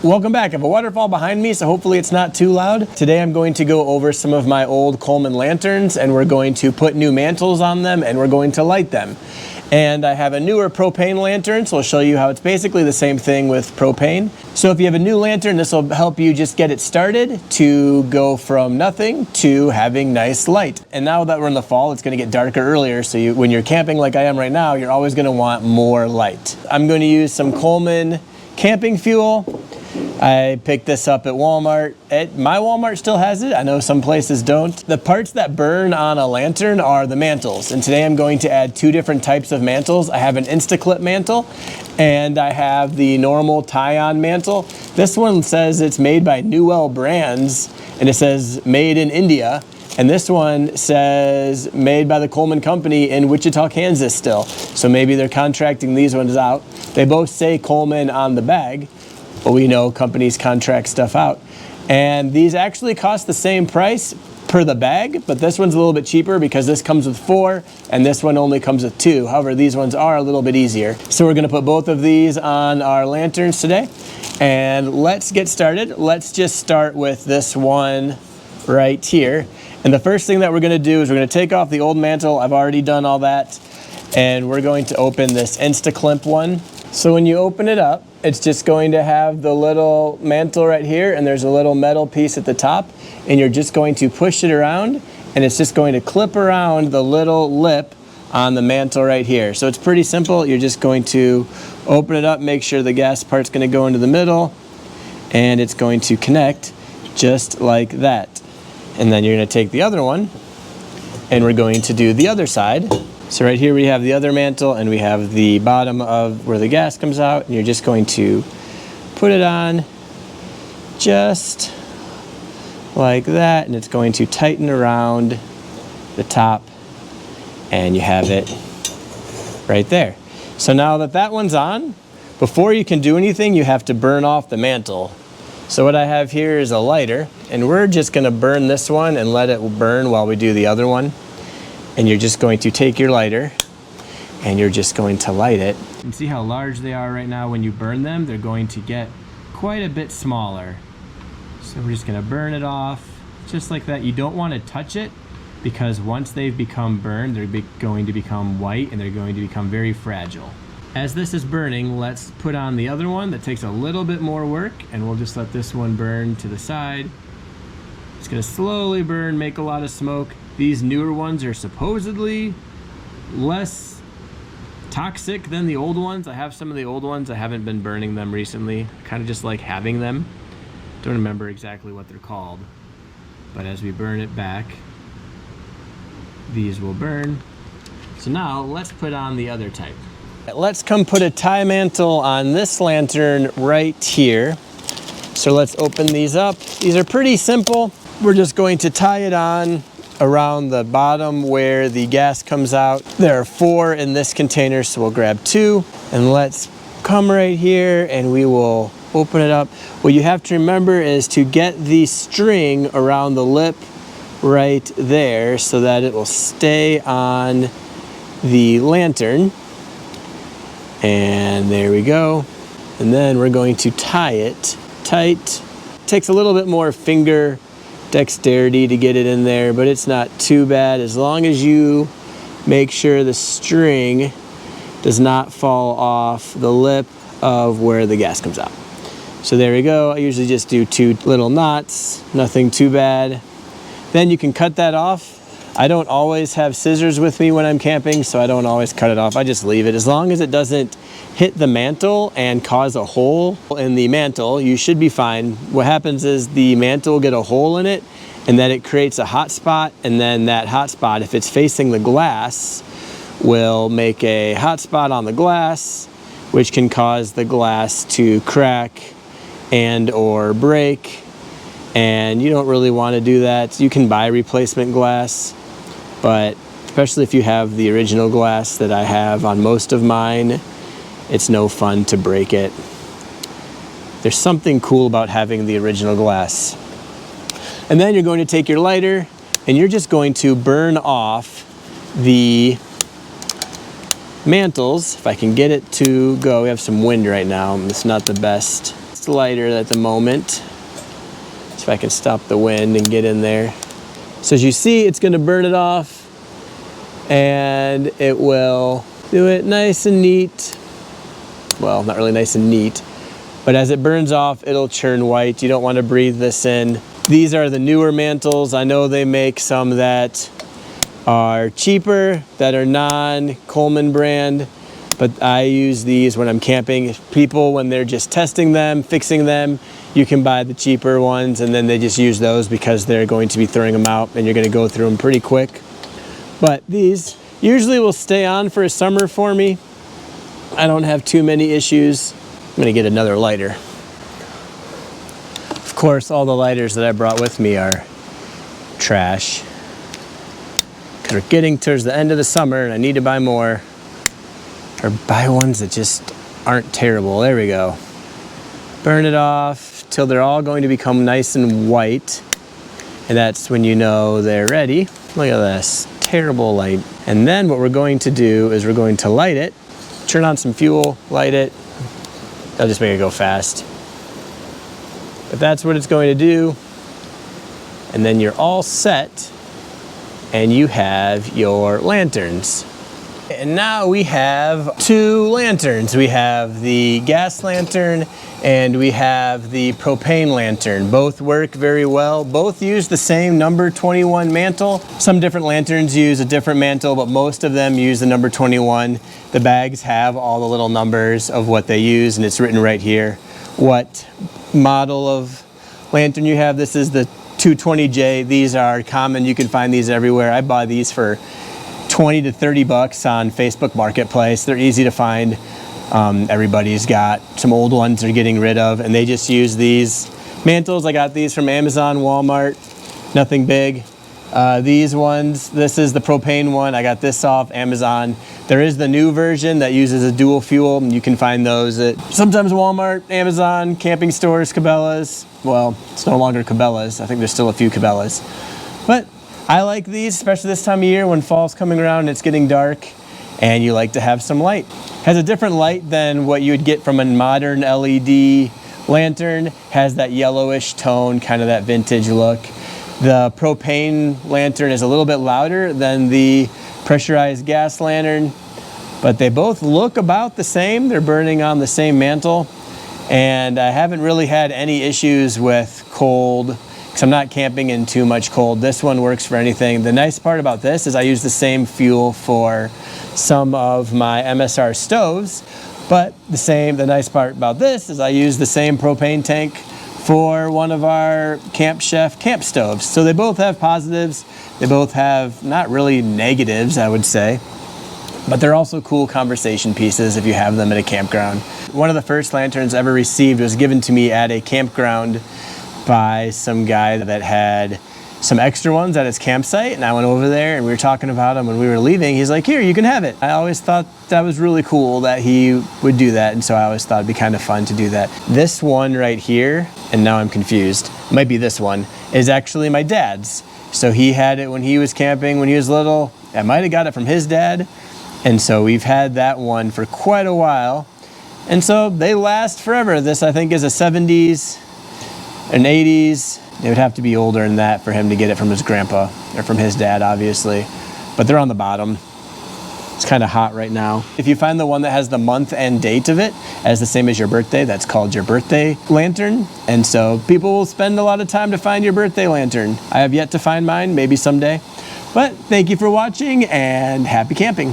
Welcome back. I have a waterfall behind me, so hopefully it's not too loud. Today I'm going to go over some of my old Coleman lanterns, and we're going to put new mantles on them, and we're going to light them. And I have a newer propane lantern, so I'll show you how it's basically the same thing with propane. So if you have a new lantern, this will help you just get it started to go from nothing to having nice light. And now that we're in the fall, it's going to get darker earlier, so when you're camping like I am right now, you're always going to want more light. I'm going to use some Coleman camping fuel. I picked this up at Walmart. My Walmart still has it. I know some places don't. The parts that burn on a lantern are the mantles. And today I'm going to add two different types of mantles. I have an InstaClip mantle and I have the normal tie-on mantle. This one says it's made by Newell Brands and it says made in India. And this one says made by the Coleman Company in Wichita, Kansas still. So maybe they're contracting these ones out. They both say Coleman on the bag. But we know companies contract stuff out. And these actually cost the same price per the bag, but this one's a little bit cheaper because this comes with 4 and this one only comes with 2. However, these ones are a little bit easier. So we're gonna put both of these on our lanterns today. And let's get started. Let's just start with this one right here. And the first thing that we're gonna do is we're gonna take off the old mantle. I've already done all that. And we're going to open this InstaClip one. So when you open it up, it's just going to have the little mantle right here, and there's a little metal piece at the top, and you're just going to push it around, and it's just going to clip around the little lip on the mantle right here. So it's pretty simple. You're just going to open it up, make sure the gas part's going to go into the middle, and it's going to connect just like that. And then you're going to take the other one, and we're going to do the other side. So right here we have the other mantle and we have the bottom of where the gas comes out, and you're just going to put it on just like that, and it's going to tighten around the top and you have it right there. So now that that one's on, before you can do anything, you have to burn off the mantle. So what I have here is a lighter, and we're just going to burn this one and let it burn while we do the other one. And you're just going to take your lighter and you're just going to light it. And see how large they are right now. When you burn them, they're going to get quite a bit smaller. So we're just gonna burn it off just like that. You don't want to touch it because once they've become burned, they're going to become white and they're going to become very fragile. As this is burning, let's put on the other one that takes a little bit more work, and we'll just let this one burn to the side. It's gonna slowly burn, make a lot of smoke. These newer ones are supposedly less toxic than the old ones. I have some of the old ones. I haven't been burning them recently. I kind of just like having them. Don't remember exactly what they're called. But as we burn it back, these will burn. So now let's put on the other type. Let's come put a tie mantle on this lantern right here. So let's open these up. These are pretty simple. We're just going to tie it on around the bottom where the gas comes out. There are 4 in this container, so we'll grab 2. And let's come right here and we will open it up. What you have to remember is to get the string around the lip right there so that it will stay on the lantern. And there we go. And then we're going to tie it tight. It takes a little bit more finger dexterity to get it in there, but it's not too bad as long as you make sure the string does not fall off the lip of where the gas comes out. So there we go. I usually just do 2 little knots, nothing too bad. Then you can cut that off. I don't always have scissors with me when I'm camping, so I don't always cut it off. I just leave it. As long as it doesn't hit the mantle and cause a hole in the mantle, you should be fine. What happens is the mantle will get a hole in it, and then it creates a hot spot, and then that hot spot, if it's facing the glass, will make a hot spot on the glass, which can cause the glass to crack and or break, and you don't really want to do that. You can buy replacement glass, but especially if you have the original glass that I have on most of mine, it's no fun to break it. There's something cool about having the original glass. And then you're going to take your lighter and you're just going to burn off the mantles. If I can get it to go, we have some wind right now. It's not the best. it's lighter at the moment. See if I can stop the wind and get in there. So as you see, it's going to burn it off, and it will do it nice and neat. Well, not really nice and neat, but as it burns off, it'll churn white. You don't want to breathe this in. These are the newer mantles. I know they make some that are cheaper, that are non-Coleman brand, but I use these when I'm camping. People, when they're just testing them, fixing them, you can buy the cheaper ones, and then they just use those because they're going to be throwing them out and you're going to go through them pretty quick. But these usually will stay on for a summer for me. I don't have too many issues. I'm going to get another lighter. Of course, all the lighters that I brought with me are trash. Because we're getting towards the end of the summer and I need to buy more. Or buy ones that just aren't terrible. There we go. Burn it off till they're all going to become nice and white. And that's when you know they're ready. Look at this terrible light. And then what we're going to do is we're going to light it, turn on some fuel, light it. That'll just make it go fast. But that's what it's going to do. And then you're all set and you have your lanterns. And now we have two lanterns. We have the gas lantern and we have the propane lantern. Both work very well. Both use the same number 21 mantle. Some different lanterns use a different mantle, but most of them use the number 21. The bags have all the little numbers of what they use, and it's written right here what model of lantern you have. This is the 220J. These are common. You can find these everywhere. I buy these for 20 to 30 bucks on Facebook Marketplace. They're easy to find. Everybody's got some old ones they're getting rid of, and they just use these mantles. I got these from Amazon, Walmart, nothing big. These ones, this is the propane one. I got this off Amazon. There is the new version that uses a dual fuel, and you can find those at sometimes Walmart, Amazon, camping stores, Cabela's. Well, it's no longer Cabela's. I think there's still a few Cabela's. But I like these, especially this time of year when fall's coming around and it's getting dark and you like to have some light. Has a different light than what you would get from a modern LED lantern. Has that yellowish tone, kind of that vintage look. The propane lantern is a little bit louder than the pressurized gas lantern, but they both look about the same. They're burning on the same mantle, and I haven't really had any issues with cold because I'm not camping in too much cold. This one works for anything. The nice part about this is I use the same fuel for some of my MSR stoves, but the nice part about this is I use the same propane tank for one of our Camp Chef camp stoves. So they both have positives. They both have not really negatives, I would say, but they're also cool conversation pieces if you have them at a campground. One of the first lanterns ever received was given to me at a campground by some guy that had some extra ones at his campsite, and I went over there and we were talking about them when we were leaving. He's like, here, you can have it. I always thought that was really cool that he would do that, and so I always thought it'd be kind of fun to do that. This one right here, and now I'm confused, might be this one, is actually my dad's. So he had it when he was camping when he was little. I might have got it from his dad, and so we've had that one for quite a while, and so they last forever. This, I think, is a 70s, an 80s. It would have to be older than that for him to get it from his grandpa, or from his dad, obviously. But they're on the bottom. It's kind of hot right now. If you find the one that has the month and date of it as the same as your birthday, that's called your birthday lantern. And so people will spend a lot of time to find your birthday lantern. I have yet to find mine, maybe someday. But thank you for watching and happy camping.